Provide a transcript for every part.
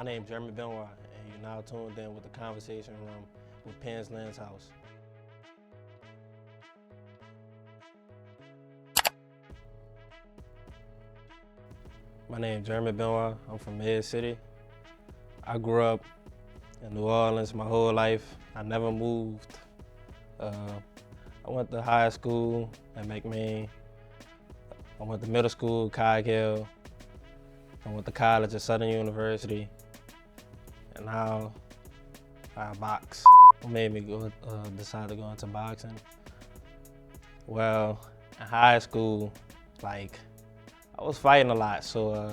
My name is Jeremy Benoit, and you're now tuned in with the Conversation Room with Penn's Lens House. My name is Jeremy Benoit. I'm from Mid City. I grew up in New Orleans my whole life. I never moved. I went to high school at McMain. I went to middle school, Coghill. I went to college at Southern University. And now I box. What made me decide to go into boxing? Well, in high school, I was fighting a lot, so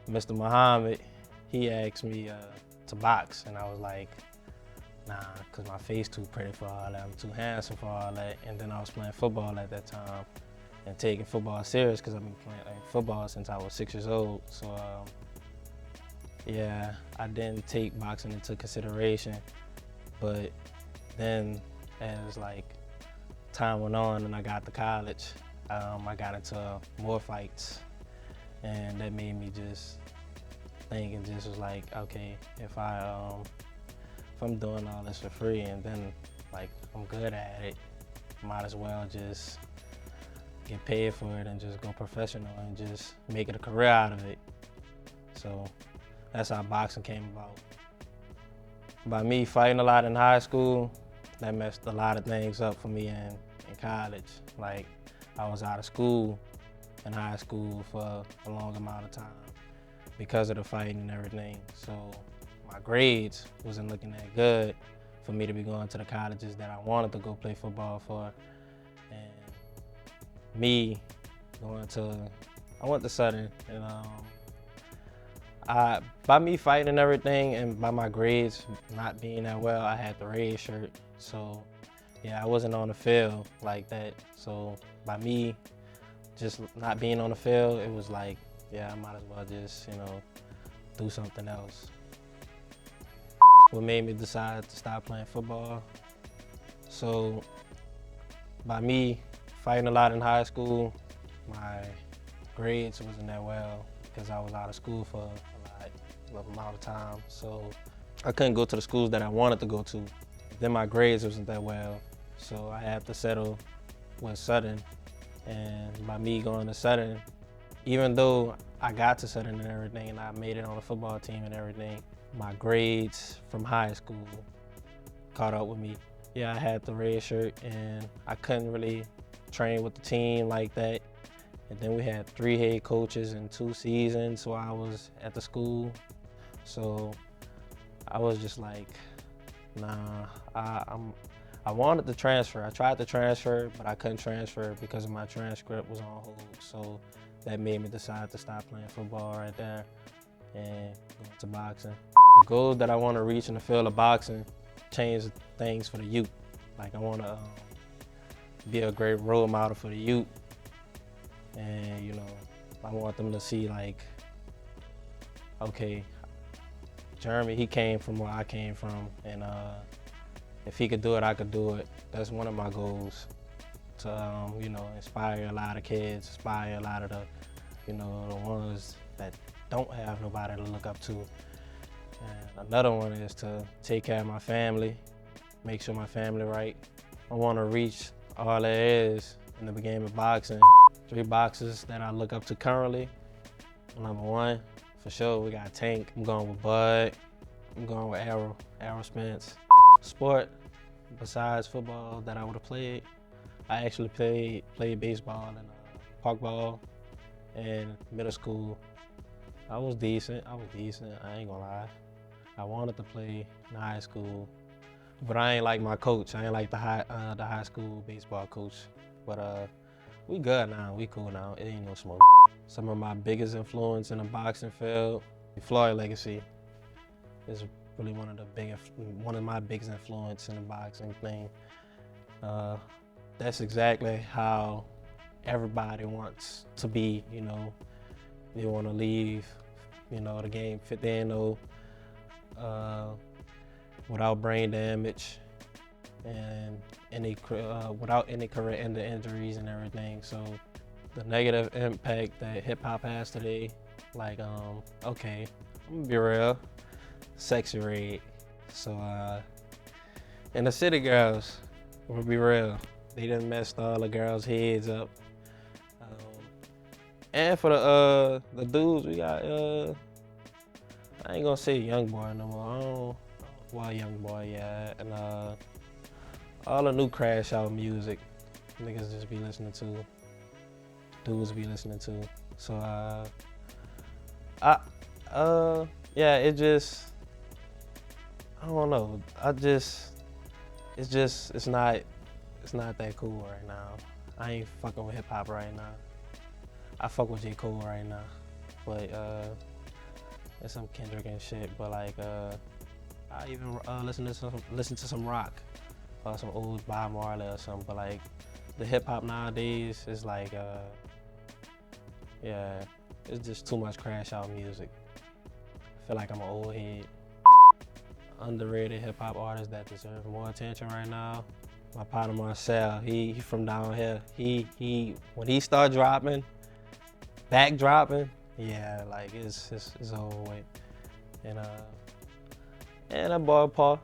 Mr. Muhammad, he asked me to box, and I was like, nah, because my face too pretty for all that, I'm too handsome for all that, and then I was playing football at that time and taking football serious because I've been playing football since I was 6 years old, so yeah, I didn't take boxing into consideration, but then as time went on and I got to college, I got into more fights, and that made me just think and just was like, okay, if I'm doing all this for free and then I'm good at it, might as well just get paid for it and just go professional and just make it a career out of it. So that's how boxing came about. By me fighting a lot in high school, that messed a lot of things up for me in college. I was out of school in high school for a long amount of time because of the fighting and everything. So my grades wasn't looking that good for me to be going to the colleges that I wanted to go play football for. And me I went to Southern, and by me fighting and everything and by my grades not being that well, I had the red shirt. So yeah, I wasn't on the field like that. So by me just not being on the field, it was like, yeah, I might as well just, do something else. What made me decide to stop playing football? So by me fighting a lot in high school, my grades wasn't that well because I was out of school for a lot amount of time. So I couldn't go to the schools that I wanted to go to. Then my grades wasn't that well, so I had to settle with Southern. And by me going to Southern, even though I got to Southern and everything and I made it on the football team and everything, my grades from high school caught up with me. Yeah, I had the red shirt and I couldn't really train with the team like that. And then we had 3 head coaches in 2 seasons while I was at the school. So I was just like, nah, I wanted to transfer. I tried to transfer, but I couldn't transfer because my transcript was on hold. So that made me decide to stop playing football right there and go into boxing. The goals that I want to reach in the field of boxing, change things for the youth. I want to be a great role model for the youth. And, I want them to see okay, Jeremy, he came from where I came from, and if he could do it, I could do it. That's one of my goals, to inspire a lot of kids, inspire a lot of the, the ones that don't have nobody to look up to. And another one is to take care of my family, make sure my family right. I want to reach all there is in the game of boxing. 3 boxers that I look up to currently. Number 1, for sure, we got Tank. I'm going with Bud. I'm going with Errol Spence. Sport besides football that I would have played, I actually played baseball and park ball in middle school. I was decent, I ain't gonna lie. I wanted to play in high school, but I ain't like my coach. I ain't like the high school baseball coach. But we good now, we cool now, it ain't no smoke. Some of my biggest influence in the boxing field, Floyd legacy is really one of my biggest influence in the boxing thing. That's exactly how everybody wants to be, They want to leave, the game 50-0 without brain damage and without any career-ending injuries and everything. So the negative impact that hip hop has today, okay, I'm gonna be real. Sexy red. So, and the city girls, I'm gonna be real. They done messed all the girls' heads up. And for the dudes, we got, I ain't gonna say young boy no more. I don't, well, young boy, yeah. And all the new crash out music, niggas just be listening to, dudes be listening to. So, yeah, it just, I don't know. It's not that cool right now. I ain't fucking with hip hop right now. I fuck with J. Cole right now, but and some Kendrick and shit. But like, I even listen to some rock or some old Bob Marley or something. But like, the hip hop nowadays is like, yeah, it's just too much crash out music. I feel like I'm an old head. Underrated hip hop artists that deserve more attention right now. My partner Marcel, he from down here. He when he start dropping, back dropping, yeah, like it's over with. And that boy Paul,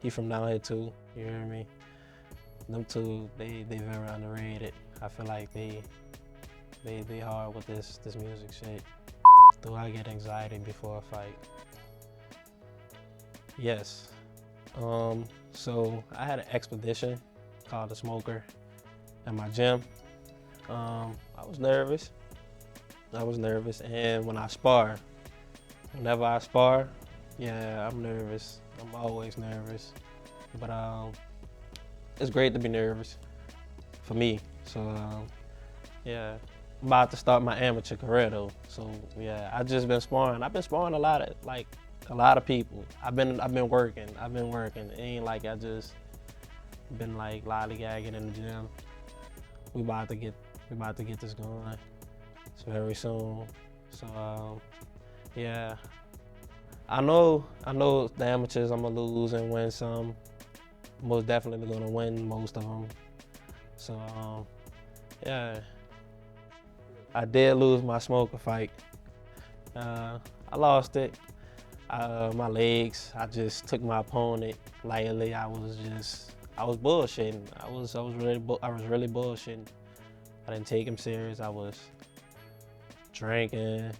he from down here too. You hear me? Them two, they very underrated. I feel like they hard with this music shit. Do I get anxiety before a fight? Yes. So I had an expedition called the Smoker at my gym. I was nervous, and whenever I spar, yeah, I'm nervous. I'm always nervous, but it's great to be nervous for me. So yeah, I'm about to start my amateur career though. So yeah, I've been sparring a lot of people. I've been working. It ain't like I just been like lollygagging in the gym. We about to get this going. It's very soon. So yeah, I know the amateurs I'm gonna lose and win some. Most definitely gonna win most of them. So yeah, I did lose my Smoker fight. I lost it. My legs, I just took my opponent lightly. I was bullshitting. I was really bullshitting. I didn't take him serious. I was drinking.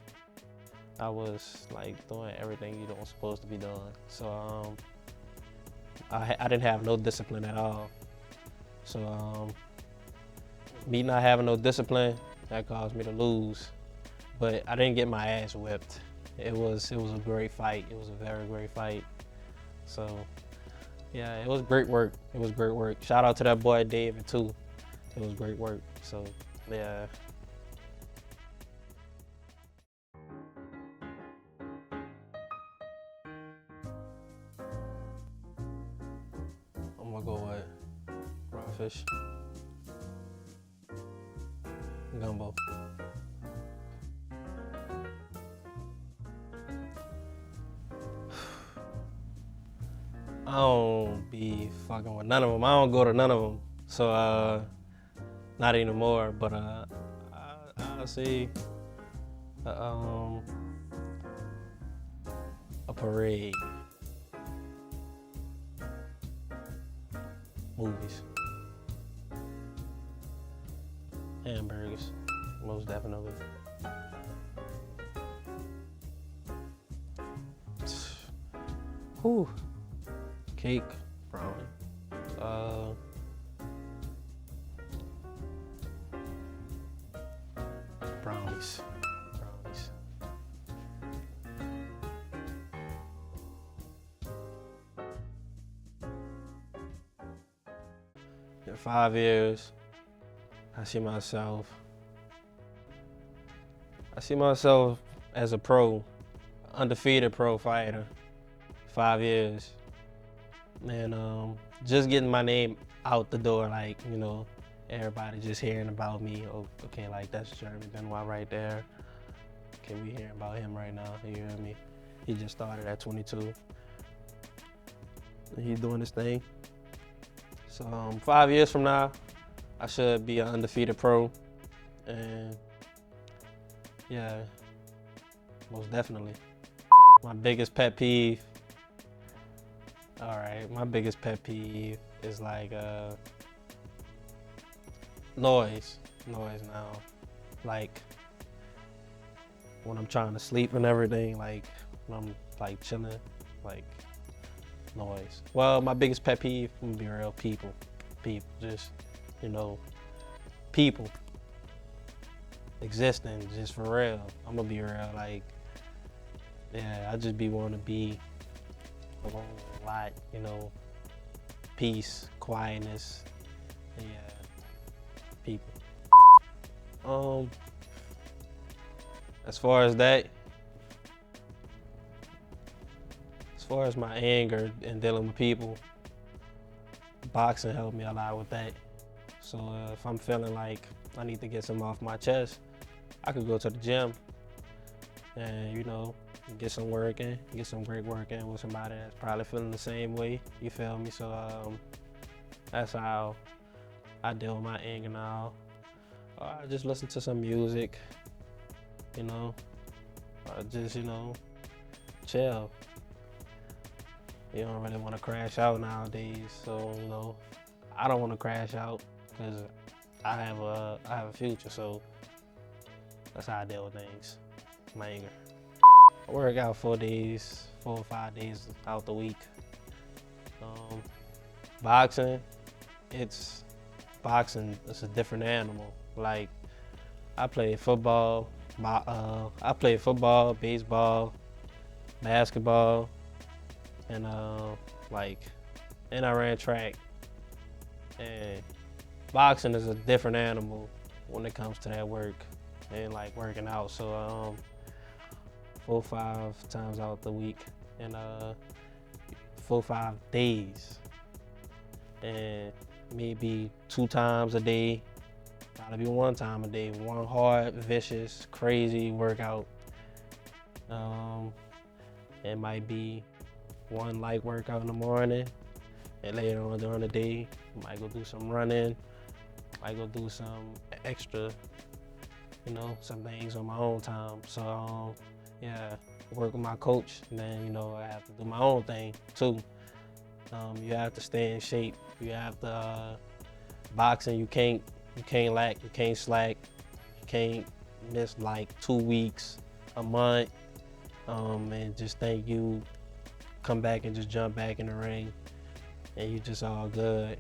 I was like doing everything you don't supposed to be doing. So I didn't have no discipline at all. So me not having no discipline, that caused me to lose. But I didn't get my ass whipped. It was a great fight. It was a very great fight. So yeah, it was great work. Shout out to that boy David too. It was great work. So yeah. I'm gonna go with crawfish, gumbo. I don't be fucking with none of them. I don't go to none of them. So not anymore. But I'll say a parade, movies, hamburgers, most definitely. Whew. Cake, brownie. Brownies. In 5 years, I see myself as a pro, undefeated pro fighter. 5 years. And just getting my name out the door, like, you know, everybody just hearing about me. Oh, okay, like that's Jeremy Benoit right there. Okay, we hearing about him right now, you hear me? He just started at 22. He's doing his thing. So 5 years from now, I should be an undefeated pro. And yeah, most definitely. My biggest pet peeve. All right, my biggest pet peeve is like noise now. Like when I'm trying to sleep and everything, like when I'm like chilling, like noise. Well, my biggest pet peeve, I'm gonna be real, people, just, you know, people existing, just for real. I'm gonna be real, like, yeah, I just be wanting to be alone a lot, you know, peace, quietness, yeah, people. As far as that, as far as my anger and dealing with people, boxing helped me a lot with that. So if I'm feeling like I need to get some off my chest, I could go to the gym and, you know, get some work in, get some great work in with somebody that's probably feeling the same way, you feel me? So that's how I deal with my anger now. Or I just listen to some music, you know, or just, you know, chill. You don't really want to crash out nowadays, so, you know, I don't want to crash out because I have a future, so that's how I deal with things, my anger. I work out 4 or 5 days out the week. Boxing, it's a different animal. Like, I played football, baseball, basketball, and and I ran track. And boxing is a different animal when it comes to that work and like working out. So 4 or 5 times out the week, and 4 or 5 days, and maybe 2 times a day. Probably be 1 time a day, one hard, vicious, crazy workout. It might be 1 light workout in the morning, and later on during the day, might go do some running, might go do some extra, you know, some things on my own time. So yeah, work with my coach, and then, you know, I have to do my own thing too. You have to stay in shape. You have to boxing. You can't lack. You can't slack. You can't miss like 2 weeks, a month, and just think you come back and just jump back in the ring, and you just all good.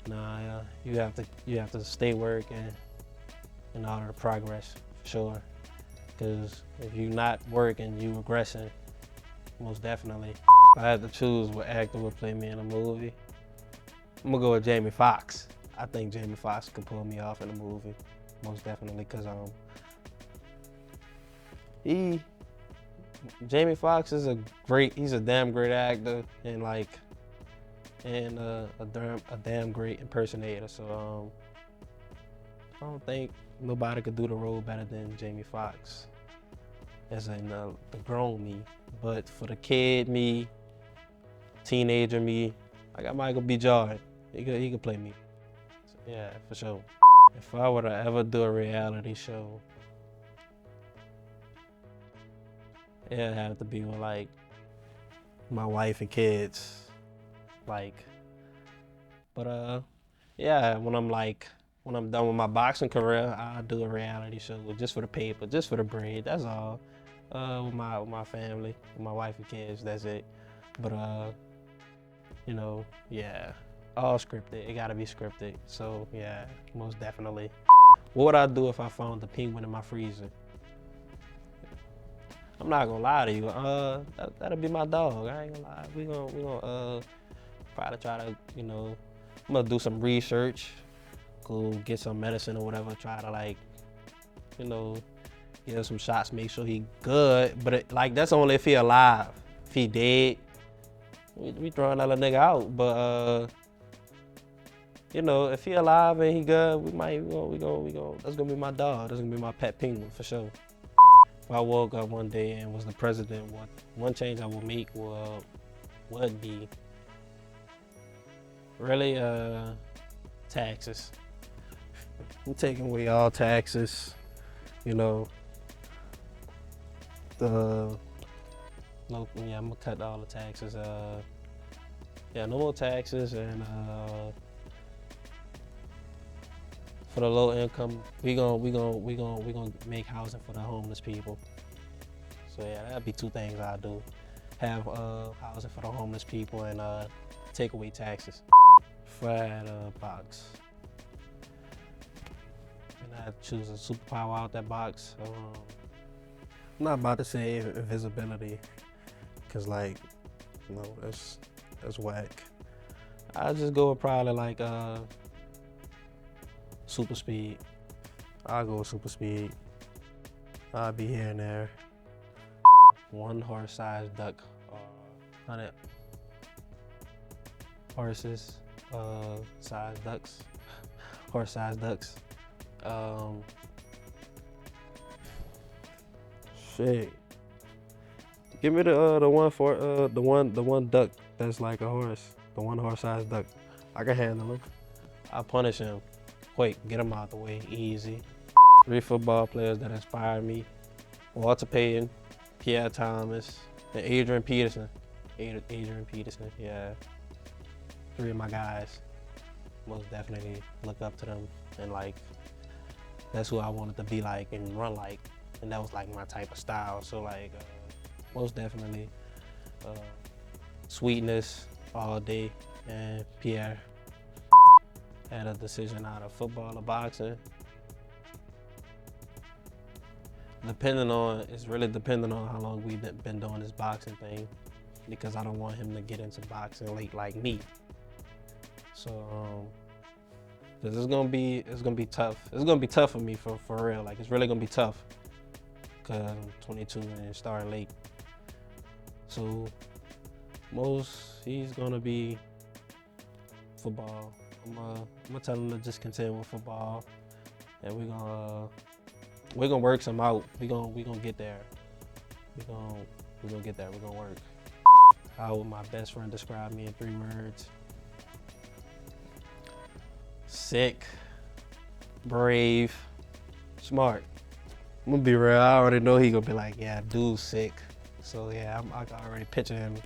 Nah, you have to stay working in order to progress, for sure. Because if you're not working, you regressing, most definitely. If I had to choose what actor would play me in a movie, I'm gonna go with Jamie Foxx. I think Jamie Foxx can pull me off in a movie, most definitely, because Jamie Foxx is he's a damn great actor, and a damn great impersonator. So I don't think nobody could do the role better than Jamie Foxx, as in the grown me. But for the kid me, teenager me, I got Michael B. Jordan. He could play me. So, yeah, for sure. If I were to ever do a reality show, it'd have to be with like my wife and kids. Like, but yeah, when I'm done with my boxing career, I'll do a reality show just for the paper, just for the bread. That's all. With my family, with my wife and kids. That's it. But you know, yeah, all scripted. It gotta be scripted. So yeah, most definitely. What would I do if I found the penguin in my freezer? I'm not gonna lie to you. That'll be my dog. I ain't gonna lie. We gonna probably try to, you know, I'm gonna do some research, go get some medicine or whatever. Try to, like, you know, give him some shots, make sure he good. But like, that's only if he alive. If he dead, we throwing that little nigga out. But you know, if he alive and he good, we go. That's gonna be my dog. That's gonna be my pet penguin for sure. If I woke up one day and was the president, one change I would make would be really taxes. I'm taking away all taxes, you know. The no, yeah, I'm gonna cut all the taxes. Yeah, no more taxes, and for the low income, we gonna make housing for the homeless people. So yeah, that'd be two things I do: have housing for the homeless people and take away taxes. If I had a box, and I choose a superpower out that box, I'm not about to say invisibility, cause like, you know, that's whack. I just go with probably like super speed. I'll go with super speed. I'll be here and there. One horse-sized duck, 100 horses, sized ducks, horse-sized ducks. Shit. Give me the one for the one duck that's like a horse, the one horse-sized duck. I can handle him. I'll punish him. Quick, get him out the way, easy. 3 football players that inspire me: Walter Payton, Pierre Thomas, and Adrian Peterson. Adrian Peterson, yeah. 3 of my guys. Most definitely look up to them, and like that's who I wanted to be like and run like, and that was like my type of style. So like most definitely Sweetness all day, and Pierre. Had a decision out of football or boxing. It's really depending on how long we've been doing this boxing thing, because I don't want him to get into boxing late like me. So, cause it's gonna be tough. It's gonna be tough for me for real. Like it's really gonna be tough, cause I'm 22 and starting late. So, he's gonna be football. I'm gonna tell him to just continue with football, and we're gonna work some out. We gonna get there. We gonna get there. We're gonna work. How would my best friend describe me in 3 words? Sick, brave, smart. I'm gonna be real. I already know he gonna be like, yeah, dude's sick. So yeah, I can already picture him.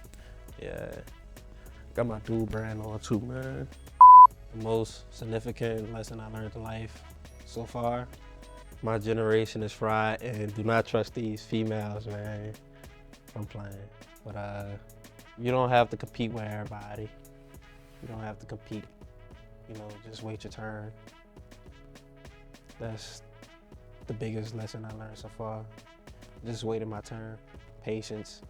Yeah, got my dude brand on too, man. The most significant lesson I learned in life so far: my generation is fried, and do not trust these females, man. I'm playing. But you don't have to compete with everybody. You don't have to compete. You know, just wait your turn. That's the biggest lesson I learned so far. Just waiting my turn. Patience.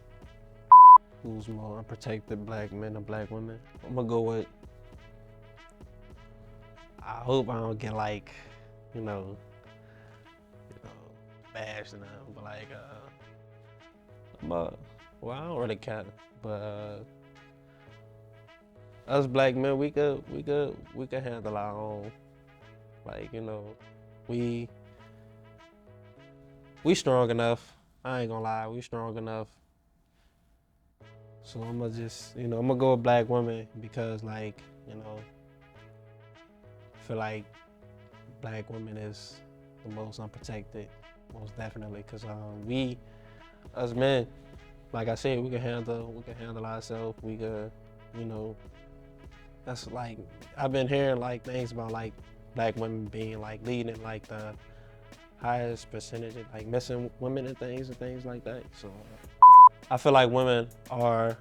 Who's more unprotected, black men or black women? I'm gonna go with, I hope I don't get like, bashed and nothing, but like, well, I don't really care, but us black men, we could handle our own. Like, we strong enough. I ain't gonna lie, we strong enough. So I'm gonna just, I'm gonna go with black women because, like, I feel like black women is the most unprotected, most definitely. Cause we, us men, like I said, we can handle ourselves. We could, that's like, I've been hearing like things about like black women being like leading like the highest percentage of like missing women and things like that. So I feel like women are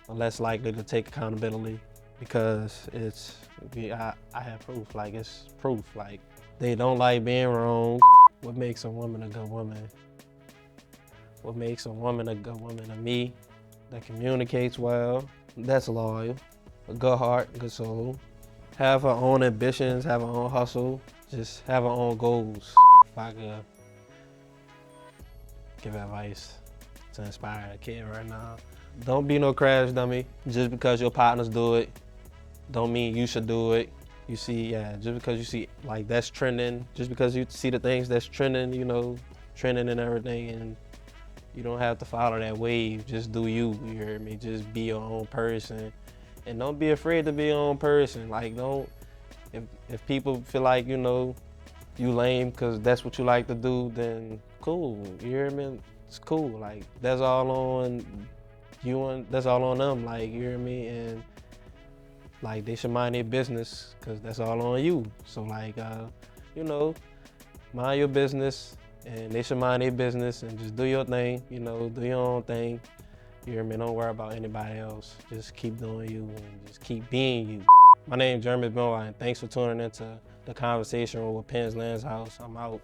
less likely to take accountability because I have proof. Like, it's proof. Like, they don't like being wrong. What makes a woman a good woman? What makes a woman a good woman to me? That communicates well, that's loyal, a good heart, good soul, have her own ambitions, have her own hustle, just have her own goals. If I could give advice to inspire a kid right now, don't be no crash dummy. Just because your partners do it, don't mean you should do it. You see, just because you see like that's trending, just because you see the things that's trending, trending and everything, and you don't have to follow that wave. Just do you hear me? Just be your own person. And don't be afraid to be your own person. Like, if people feel like, you lame because that's what you like to do, then cool, you hear me? it's cool. Like that's all on you and that's all on them. Like you hear me, and like they should mind their business because that's all on you. So like you know, mind your business, and they should mind their business and just do your thing. You know, do your own thing. You hear me? Don't worry about anybody else. Just keep doing you and just keep being you. My name is Jeremy Benoit, and thanks for tuning into the conversation with Penn's Lens House. I'm out.